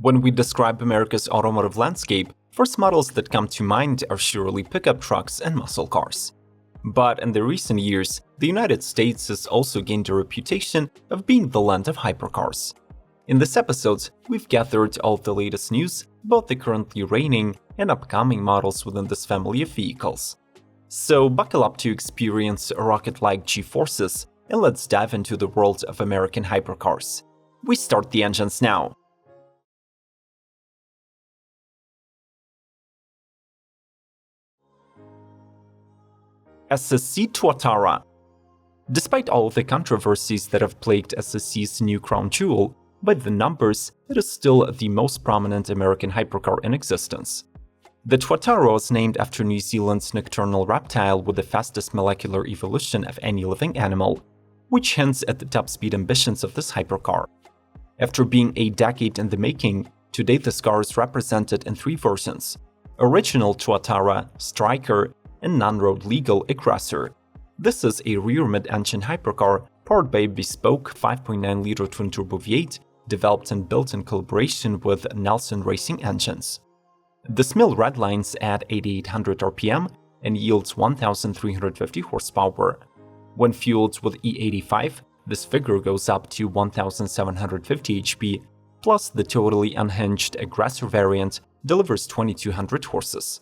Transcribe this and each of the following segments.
When we describe America's automotive landscape, first models that come to mind are surely pickup trucks and muscle cars. But in the recent years, the United States has also gained a reputation of being the land of hypercars. In this episode, we've gathered all of the latest news about the currently reigning and upcoming models within this family of vehicles. So buckle up to experience rocket-like G-forces, and let's dive into the world of American hypercars. We start the engines now. SSC Tuatara. Despite all of the controversies that have plagued SSC's new crown jewel, by the numbers, it is still the most prominent American hypercar in existence. The Tuatara was named after New Zealand's nocturnal reptile with the fastest molecular evolution of any living animal, which hints at the top speed ambitions of this hypercar. After being a decade in the making, today this car is represented in three versions: Original Tuatara, Striker, and non-road legal Aggressor. This is a rear mid-engine hypercar powered by a bespoke 5.9-liter twin-turbo V8 developed and built in collaboration with Nelson Racing Engines. This mill redlines at 8,800 RPM and yields 1,350 horsepower. When fueled with E85, this figure goes up to 1,750 HP, plus the totally unhinged Aggressor variant delivers 2,200 horses.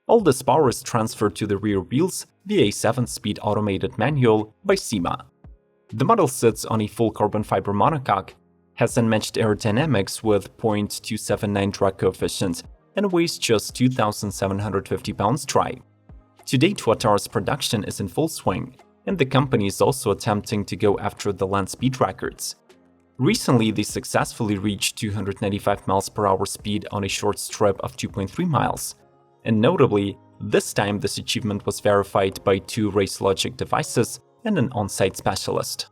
All this power is transferred to the rear wheels via a 7-speed automated manual by SEMA. The model sits on a full carbon fiber monocoque, has unmatched aerodynamics with 0.279 drag coefficient, and weighs just 2,750 pounds dry. Today, Tuatara's production is in full swing, and the company is also attempting to go after the land speed records. Recently, they successfully reached 295 mph speed on a short strip of 2.3 miles. And notably, this time this achievement was verified by 2 race logic devices and an on-site specialist.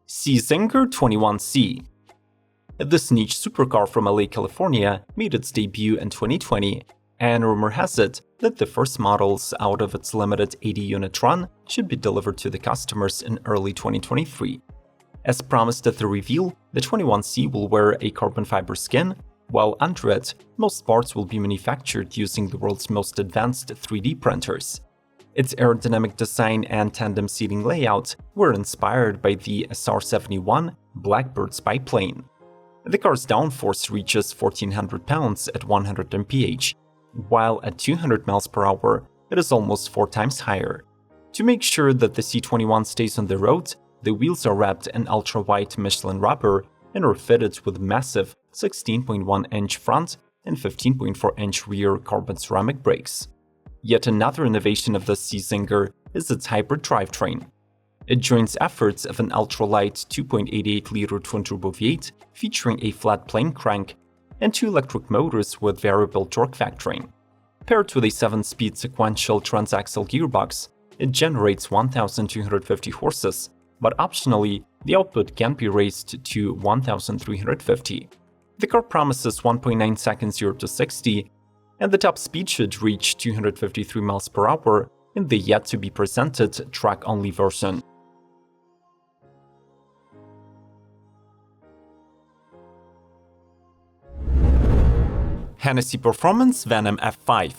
Czinger 21C. This niche supercar from LA, California made its debut in 2020, and rumor has it that the first models out of its limited 80-unit run should be delivered to the customers in early 2023. As promised at the reveal, the 21C will wear a carbon fiber skin, while under it, most parts will be manufactured using the world's most advanced 3D printers. Its aerodynamic design and tandem seating layout were inspired by the SR-71 Blackbird biplane. The car's downforce reaches 1,400 pounds at 100 mph, while at 200 mph, it is almost 4 times higher. To make sure that the C21 stays on the road, the wheels are wrapped in ultra-white Michelin rubber and are fitted with massive 16.1-inch front and 15.4-inch rear carbon ceramic brakes. Yet another innovation of the Czinger is its hybrid drivetrain. It joins efforts of an ultralight 2.88-liter twin-turbo V8 featuring a flat plane crank and 2 electric motors with variable torque factoring. Paired with a 7-speed sequential transaxle gearbox, it generates 1,250 horses, but optionally, the output can be raised to 1,350. The car promises 1.9 seconds 0 to 60, and the top speed should reach 253 mph in the yet-to-be-presented track-only version. Hennessey Performance Venom F5.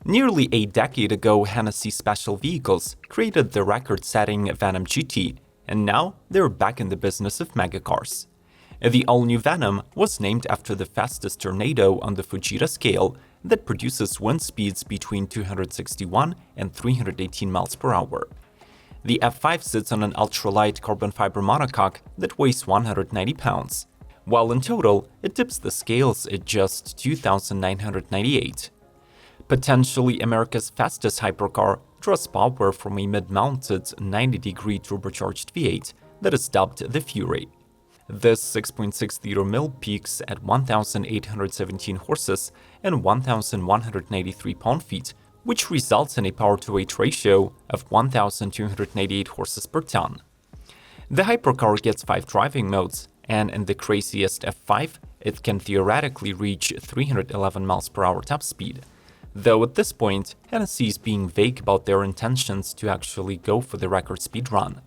Nearly a decade ago, Hennessey Special Vehicles created the record-setting Venom GTE, and now they're back in the business of megacars. The all-new Venom was named after the fastest tornado on the Fujita scale that produces wind speeds between 261 and 318 mph. The F5 sits on an ultralight carbon fiber monocoque that weighs 190 pounds, while in total, it tips the scales at just 2,998. Potentially America's fastest hypercar draws power from a mid-mounted 90-degree turbocharged V8 that is dubbed the Fury. This 6.6-liter mill peaks at 1,817 horses and 1,193 pound-feet, which results in a power-to-weight ratio of 1,288 horses per ton. The hypercar gets 5 driving modes, and in the craziest F5, it can theoretically reach 311 mph top speed. Though at this point, Hennessey is being vague about their intentions to actually go for the record speed run.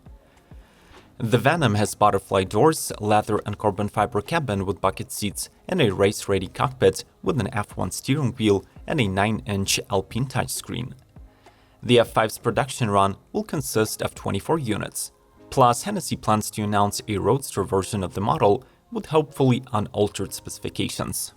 The Venom has butterfly doors, leather and carbon fiber cabin with bucket seats, and a race-ready cockpit with an F1 steering wheel and a 9-inch Alpine touchscreen. The F5's production run will consist of 24 units. Plus, Hennessey plans to announce a Roadster version of the model with hopefully unaltered specifications.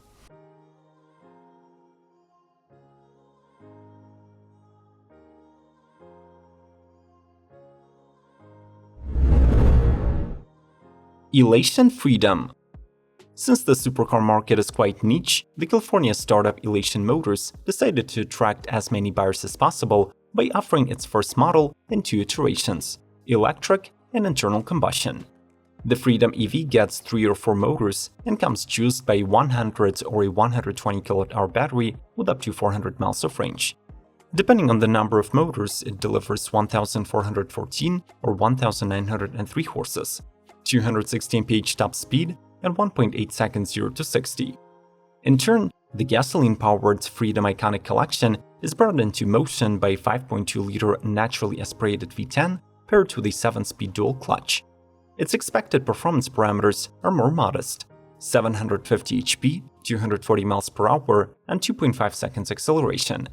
Elation Freedom. Since the supercar market is quite niche, the California startup Elation Motors decided to attract as many buyers as possible by offering its first model in 2 iterations, electric and internal combustion. The Freedom EV gets 3 or 4 motors and comes juiced by a 100 or a 120 kWh battery with up to 400 miles of range. Depending on the number of motors, it delivers 1,414 or 1,903 horses, 216 mph top speed, and 1.8 seconds 0 to 60. In turn, the gasoline-powered Freedom Iconic Collection is brought into motion by a 5.2-liter naturally aspirated V10 paired with a 7-speed dual clutch. Its expected performance parameters are more modest: 750 HP, 240 miles per hour, and 2.5 seconds acceleration.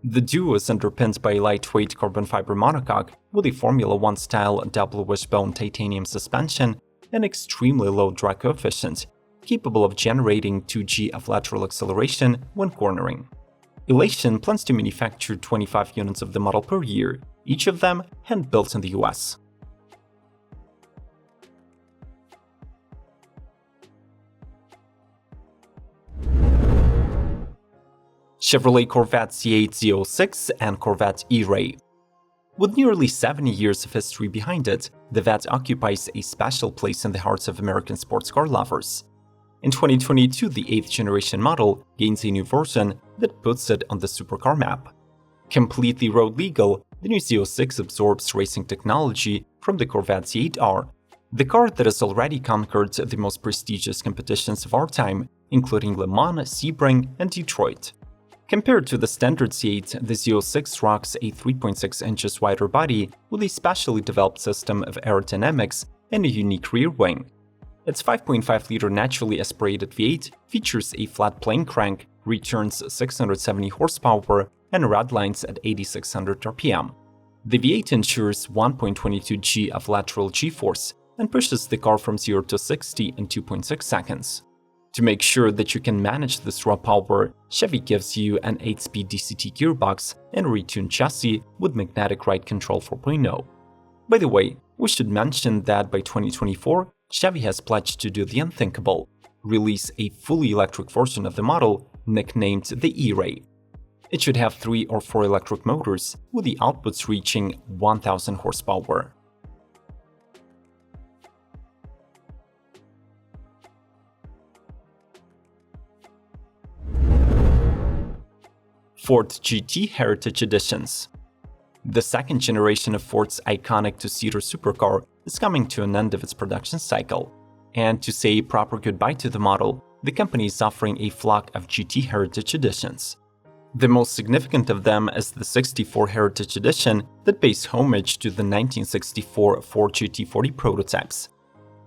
The duo is underpinned by a lightweight carbon fiber monocoque with a Formula 1-style double wishbone titanium suspension and extremely low drag coefficient, capable of generating 2G of lateral acceleration when cornering. Elation plans to manufacture 25 units of the model per year, each of them hand-built in the US. Chevrolet Corvette Z06 and Corvette E-Ray. With nearly 70 years of history behind it, the Vet occupies a special place in the hearts of American sports car lovers. In 2022, the 8th generation model gains a new version that puts it on the supercar map. Completely road legal, the new Z06 absorbs racing technology from the Corvette Z8R, the car that has already conquered the most prestigious competitions of our time, including Le Mans, Sebring, and Detroit. Compared to the standard Z8, the Z06 rocks a 3.6 inches wider body with a specially developed system of aerodynamics and a unique rear wing. Its 5.5-liter naturally aspirated V8 features a flat plane crank, returns 670 horsepower, and redlines at 8,600 RPM. The V8 ensures 1.22 G of lateral G-force and pushes the car from 0 to 60 in 2.6 seconds. To make sure that you can manage this raw power, Chevy gives you an 8-speed DCT gearbox and a retuned chassis with magnetic ride control 4.0. By the way, we should mention that by 2024, Chevy has pledged to do the unthinkable: release a fully electric version of the model nicknamed the E-Ray. It should have 3 or 4 electric motors, with the outputs reaching 1,000 horsepower. Ford GT Heritage Editions. The second generation of Ford's iconic two-seater supercar is coming to an end of its production cycle, and to say a proper goodbye to the model, the company is offering a flock of GT Heritage Editions. The most significant of them is the 64 Heritage Edition that pays homage to the 1964 Ford GT40 prototypes.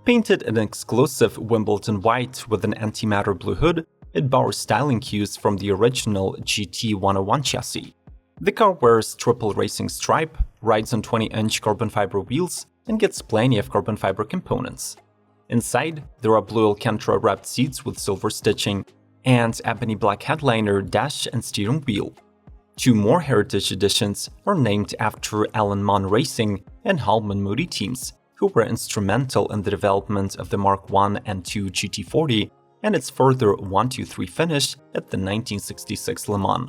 Painted in exclusive Wimbledon white with an antimatter blue hood, it borrows styling cues from the original GT101 chassis. The car wears triple racing stripe, rides on 20-inch carbon fiber wheels, and gets plenty of carbon fiber components. Inside, there are blue Alcantara wrapped seats with silver stitching, and ebony black headliner, dash, and steering wheel. 2 more Heritage Editions are named after Alan Munn Racing and Hallman Moody teams, who were instrumental in the development of the Mark I and II GT40 and its further 1-2-3 finish at the 1966 Le Mans.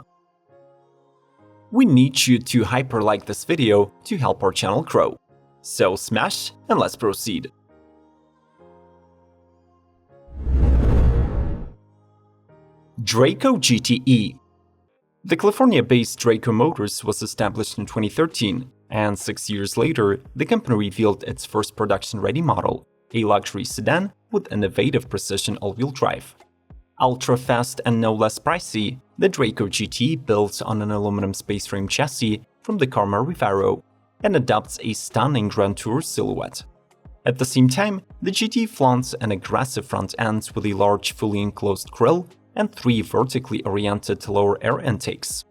We need you to hyper-like this video to help our channel grow. So smash and let's proceed. Drako GTE. The California-based Drako Motors was established in 2013, and 6 years later, the company revealed its first production-ready model, a luxury sedan with innovative precision all-wheel drive. Ultra-fast and no less pricey, the Drako GTE builds on an aluminum space frame chassis from the Karma Rivero and adopts a stunning Grand Tour silhouette. At the same time, the GTE flaunts an aggressive front end with a large fully enclosed grille and 3 vertically oriented lower air intakes.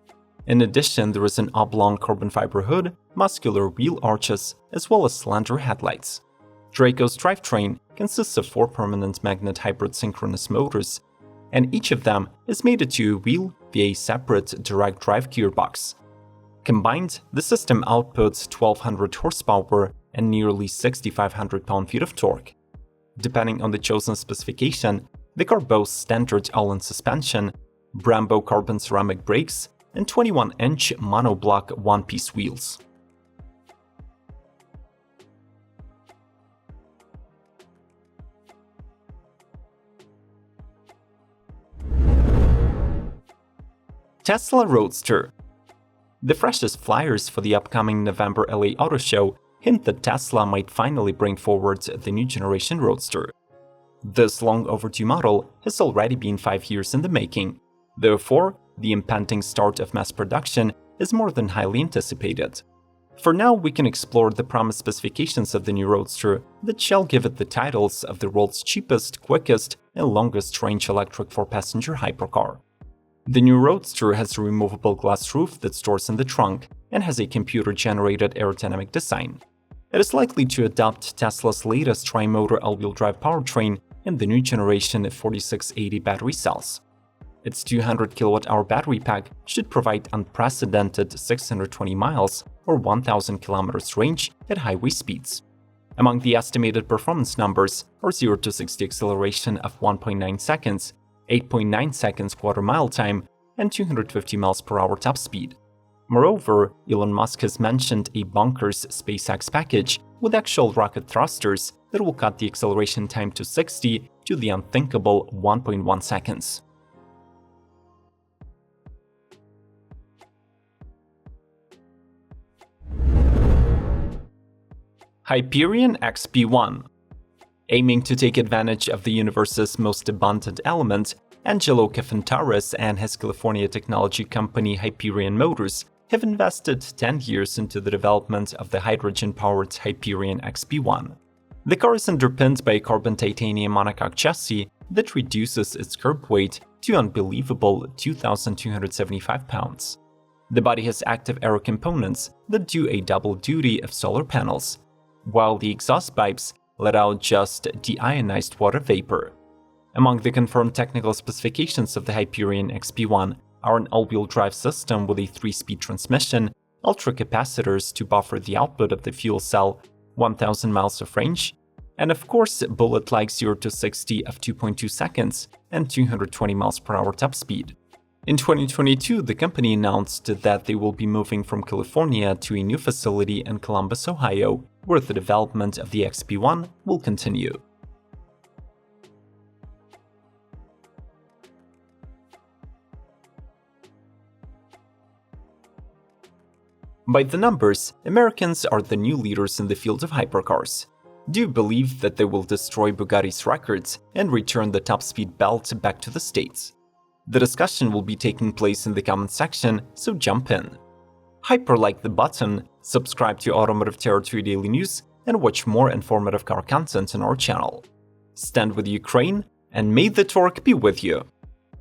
In addition, there is an oblong carbon fiber hood, muscular wheel arches, as well as slender headlights. Drako's drivetrain consists of 4 permanent magnet hybrid synchronous motors, and each of them is mated to a wheel via a separate direct drive gearbox. Combined, the system outputs 1200 horsepower and nearly 6,500 pound-feet of torque. Depending on the chosen specification, the car boasts standard all-in suspension, Brembo carbon ceramic brakes, and 21-inch monoblock one-piece wheels. Tesla Roadster. The freshest flyers for the upcoming November LA Auto Show hint that Tesla might finally bring forward the new generation Roadster. This long overdue model has already been 5 years in the making. Therefore, the impending start of mass production is more than highly anticipated. For now, we can explore the promised specifications of the new Roadster that shall give it the titles of the world's cheapest, quickest, and longest range electric 4-passenger hypercar. The new Roadster has a removable glass roof that stores in the trunk and has a computer-generated aerodynamic design. It is likely to adopt Tesla's latest tri-motor all-wheel drive powertrain and the new generation 4680 battery cells. Its 200 kWh battery pack should provide unprecedented 620 miles or 1,000 km range at highway speeds. Among the estimated performance numbers are 0 to 60 acceleration of 1.9 seconds, 8.9 seconds quarter-mile time, and 250 miles per hour top speed. Moreover, Elon Musk has mentioned a bonkers SpaceX package with actual rocket thrusters that will cut the acceleration time to 60 to the unthinkable 1.1 seconds. Hyperion XP-1. Aiming to take advantage of the universe's most abundant element, Angelo Cafantaris and his California technology company Hyperion Motors have invested 10 years into the development of the hydrogen-powered Hyperion XP-1. The car is underpinned by a carbon titanium monocoque chassis that reduces its curb weight to unbelievable 2,275 pounds. The body has active aero components that do a double duty of solar panels, while the exhaust pipes let out just deionized water vapor. Among the confirmed technical specifications of the Hyperion XP-1 are an all-wheel drive system with a 3-speed transmission, ultracapacitors to buffer the output of the fuel cell, 1,000 miles of range, and of course bullet-like 0 to 60 of 2.2 seconds and 220 miles per hour top speed. In 2022, the company announced that they will be moving from California to a new facility in Columbus, Ohio, where the development of the XP-1 will continue. By the numbers, Americans are the new leaders in the field of hypercars. Do you believe that they will destroy Bugatti's records and return the top speed belt back to the States? The discussion will be taking place in the comment section, so jump in. Hyper-like the button, subscribe to Automotive Territory Daily News, and watch more informative car content on our channel. Stand with Ukraine, and may the torque be with you!